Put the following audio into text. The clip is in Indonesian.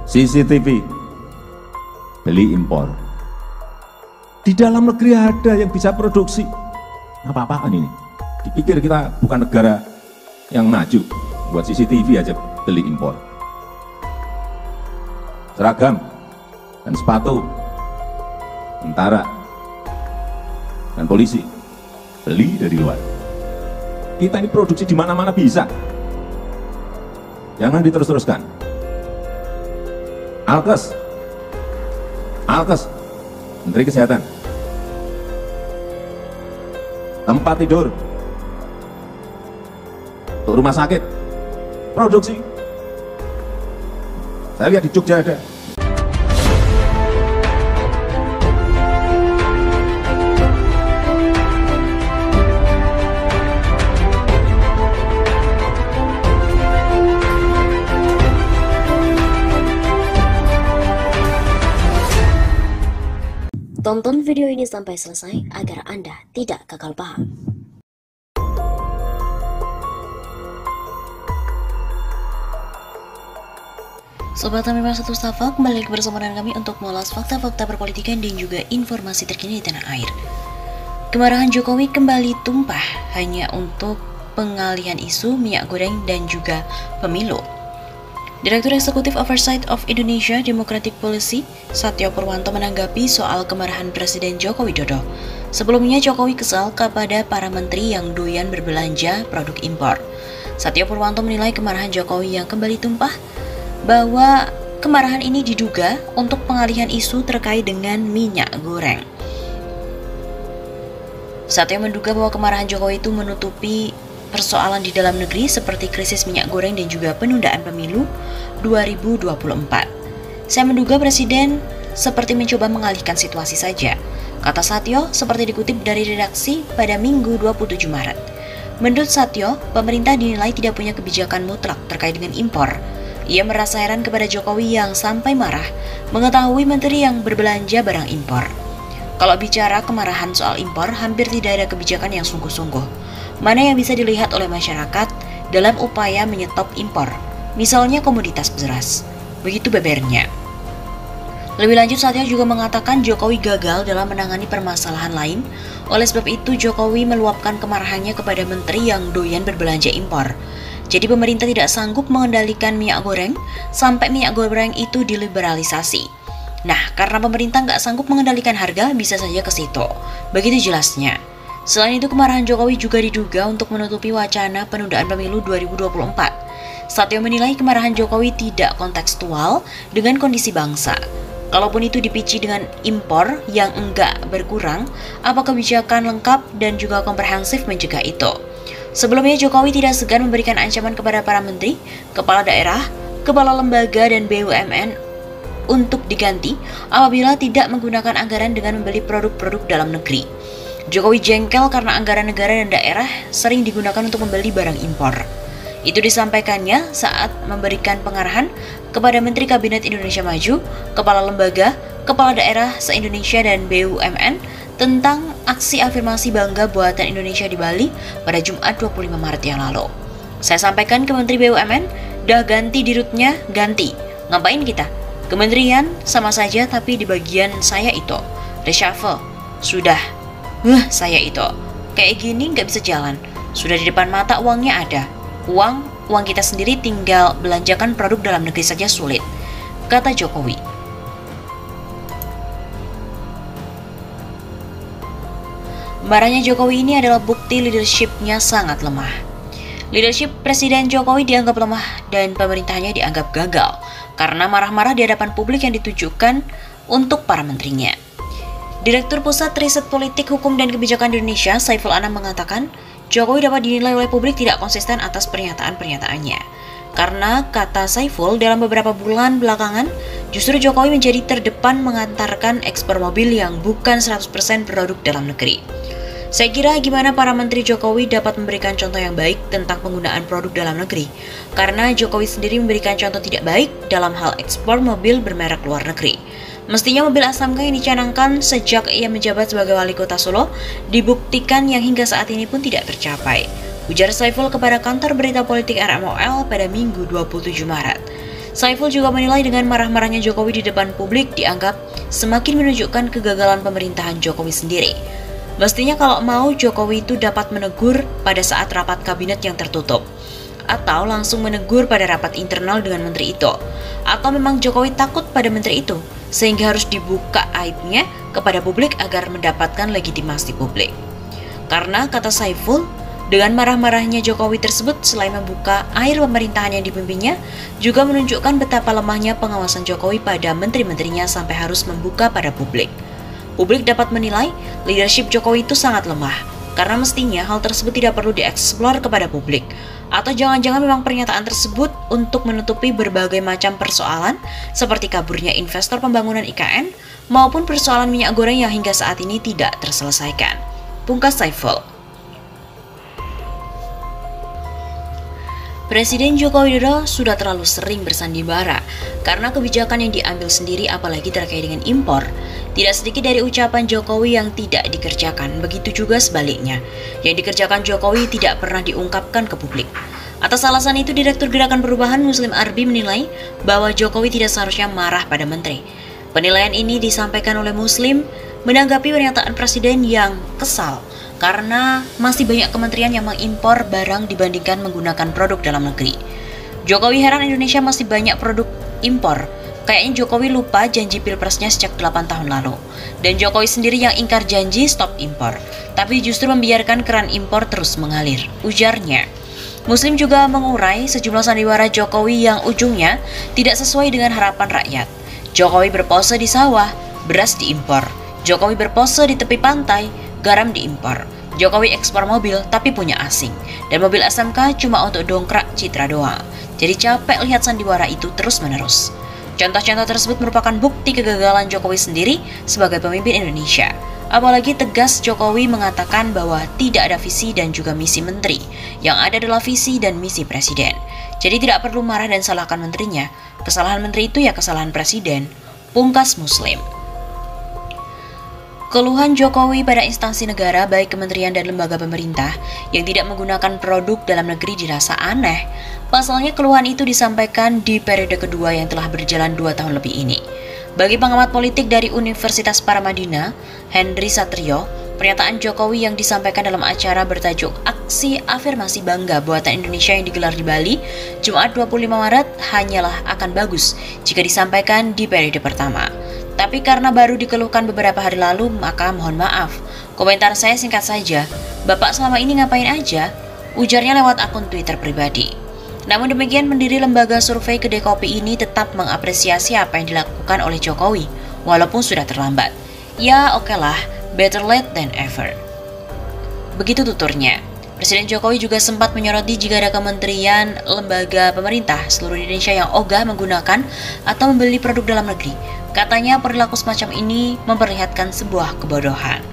CCTV, beli impor. Di dalam negeri ada yang bisa produksi. Apa-apaan ini? Dipikir kita bukan negara yang maju, buat CCTV aja beli impor. Seragam dan sepatu, tentara dan polisi, beli dari luar. Kita ini produksi di mana-mana bisa. Jangan diterus-teruskan. Alkes, Menteri Kesehatan, tempat tidur untuk rumah sakit, produksi. Saya lihat di Jogja ada. Tonton video ini sampai selesai agar Anda tidak gagal paham. Sobat Tamima Satu Safa, kembali bersama dengan kami untuk mengulas fakta-fakta perpolitikan dan juga informasi terkini di tanah air. Kemarahan Jokowi kembali tumpah hanya untuk pengalihan isu minyak goreng dan juga pemilu. Direktur Eksekutif Oversight of Indonesia Democratic Policy, Satyo Purwanto menanggapi soal kemarahan Presiden Joko Widodo. Sebelumnya Jokowi kesal kepada para menteri yang doyan berbelanja produk impor. Satyo Purwanto menilai kemarahan Jokowi yang kembali tumpah bahwa kemarahan ini diduga untuk pengalihan isu terkait dengan minyak goreng. Satyo menduga bahwa kemarahan Jokowi itu menutupi persoalan di dalam negeri seperti krisis minyak goreng dan juga penundaan pemilu 2024. Saya menduga Presiden seperti mencoba mengalihkan situasi saja, kata Satyo seperti dikutip dari redaksi pada Minggu 27 Maret. Menurut Satyo, pemerintah dinilai tidak punya kebijakan mutlak terkait dengan impor. Ia merasa heran kepada Jokowi yang sampai marah mengetahui menteri yang berbelanja barang impor. Kalau bicara kemarahan soal impor, hampir tidak ada kebijakan yang sungguh-sungguh. Mana yang bisa dilihat oleh masyarakat dalam upaya menyetop impor, misalnya komoditas beras. Begitu bebernya. Lebih lanjut, Satyo juga mengatakan Jokowi gagal dalam menangani permasalahan lain. Oleh sebab itu, Jokowi meluapkan kemarahannya kepada menteri yang doyan berbelanja impor. Jadi pemerintah tidak sanggup mengendalikan minyak goreng sampai minyak goreng itu diliberalisasi. Nah, karena pemerintah nggak sanggup mengendalikan harga, bisa saja ke situ. Begitu jelasnya. Selain itu, kemarahan Jokowi juga diduga untuk menutupi wacana penundaan pemilu 2024. Satyo menilai kemarahan Jokowi tidak kontekstual dengan kondisi bangsa. Kalaupun itu dipicu dengan impor yang enggak berkurang, apa kebijakan lengkap dan juga komprehensif mencegah itu? Sebelumnya Jokowi tidak segan memberikan ancaman kepada para menteri, kepala daerah, kepala lembaga dan BUMN untuk diganti apabila tidak menggunakan anggaran dengan membeli produk-produk dalam negeri. Jokowi jengkel karena anggaran negara dan daerah sering digunakan untuk membeli barang impor. Itu disampaikannya saat memberikan pengarahan kepada Menteri Kabinet Indonesia Maju, Kepala Lembaga, Kepala Daerah se-Indonesia dan BUMN tentang aksi afirmasi bangga buatan Indonesia di Bali pada Jumat 25 Maret yang lalu. Saya sampaikan ke Menteri BUMN, dah ganti dirutnya, ganti. Ngapain kita? Kementerian sama saja tapi di bagian saya itu. Reshuffle. Sudah. Saya itu. Kayak gini nggak bisa jalan. Sudah di depan mata uangnya ada. Uang kita sendiri tinggal belanjakan produk dalam negeri saja sulit, kata Jokowi. Marahnya Jokowi ini adalah bukti leadership-nya sangat lemah. Leadership Presiden Jokowi dianggap lemah dan pemerintahnya dianggap gagal karena marah-marah di hadapan publik yang ditujukan untuk para menterinya. Direktur Pusat Riset Politik, Hukum dan Kebijakan Indonesia, Saiful Anam mengatakan, Jokowi dapat dinilai oleh publik tidak konsisten atas pernyataan-pernyataannya. Karena, kata Saiful, dalam beberapa bulan belakangan, justru Jokowi menjadi terdepan mengantarkan ekspor mobil yang bukan 100% produk dalam negeri. Saya kira gimana para menteri Jokowi dapat memberikan contoh yang baik tentang penggunaan produk dalam negeri, karena Jokowi sendiri memberikan contoh tidak baik dalam hal ekspor mobil bermerek luar negeri. Mestinya mobil SMK yang dicanangkan sejak ia menjabat sebagai wali kota Solo dibuktikan yang hingga saat ini pun tidak tercapai, ujar Saiful kepada kantor berita politik RMOL pada Minggu 27 Maret. Saiful juga menilai dengan marah-marahnya Jokowi di depan publik dianggap semakin menunjukkan kegagalan pemerintahan Jokowi sendiri. Mestinya kalau mau Jokowi itu dapat menegur pada saat rapat kabinet yang tertutup, atau langsung menegur pada rapat internal dengan menteri itu. Atau memang Jokowi takut pada menteri itu, sehingga harus dibuka aibnya kepada publik agar mendapatkan legitimasi publik. Karena kata Saiful, dengan marah-marahnya Jokowi tersebut selain membuka air pemerintahan yang dipimpinnya, juga menunjukkan betapa lemahnya pengawasan Jokowi pada menteri-menterinya sampai harus membuka pada publik. Publik dapat menilai leadership Jokowi itu sangat lemah, karena mestinya hal tersebut tidak perlu dieksplor kepada publik. Atau jangan-jangan memang pernyataan tersebut untuk menutupi berbagai macam persoalan seperti kaburnya investor pembangunan IKN maupun persoalan minyak goreng yang hingga saat ini tidak terselesaikan. Pungkas Saiful. Presiden Joko Widodo sudah terlalu sering bersandiwara karena kebijakan yang diambil sendiri apalagi terkait dengan impor. Tidak sedikit dari ucapan Jokowi yang tidak dikerjakan, begitu juga sebaliknya. Yang dikerjakan Jokowi tidak pernah diungkapkan ke publik. Atas alasan itu, Direktur Gerakan Perubahan Muslim Arbi menilai bahwa Jokowi tidak seharusnya marah pada menteri. Penilaian ini disampaikan oleh Muslim menanggapi pernyataan Presiden yang kesal karena masih banyak kementerian yang mengimpor barang dibandingkan menggunakan produk dalam negeri. Jokowi heran Indonesia masih banyak produk impor. Kayaknya Jokowi lupa janji pilpresnya sejak 8 tahun lalu. Dan Jokowi sendiri yang ingkar janji stop impor, tapi justru membiarkan keran impor terus mengalir, ujarnya. Muslim juga mengurai sejumlah sandiwara Jokowi yang ujungnya tidak sesuai dengan harapan rakyat. Jokowi berpose di sawah, beras diimpor. Jokowi berpose di tepi pantai, garam diimpor. Jokowi ekspor mobil tapi punya asing. Dan mobil SMK cuma untuk dongkrak citra doang. Jadi capek lihat sandiwara itu terus-menerus. Contoh-contoh tersebut merupakan bukti kegagalan Jokowi sendiri sebagai pemimpin Indonesia. Apalagi tegas Jokowi mengatakan bahwa tidak ada visi dan juga misi menteri. Yang ada adalah visi dan misi presiden. Jadi tidak perlu marah dan salahkan menterinya. Kesalahan menteri itu ya kesalahan presiden. Pungkas Muslim. Keluhan Jokowi pada instansi negara baik kementerian dan lembaga pemerintah yang tidak menggunakan produk dalam negeri dirasa aneh. Pasalnya keluhan itu disampaikan di periode kedua yang telah berjalan 2 tahun lebih ini. Bagi pengamat politik dari Universitas Paramadina, Henry Satrio, pernyataan Jokowi yang disampaikan dalam acara bertajuk Aksi Afirmasi Bangga Buatan Indonesia yang digelar di Bali, Jumat 25 Maret hanyalah akan bagus jika disampaikan di periode pertama. Tapi karena baru dikeluhkan beberapa hari lalu, maka mohon maaf. Komentar saya singkat saja, Bapak selama ini ngapain aja? Ujarnya lewat akun Twitter pribadi. Namun demikian, pendiri lembaga survei Kedai Kopi ini tetap mengapresiasi apa yang dilakukan oleh Jokowi, walaupun sudah terlambat. Ya okelah, better late than ever. Begitu tuturnya. Presiden Jokowi juga sempat menyoroti jika ada kementerian, lembaga pemerintah seluruh Indonesia yang ogah menggunakan atau membeli produk dalam negeri. Katanya perilaku semacam ini memperlihatkan sebuah kebodohan.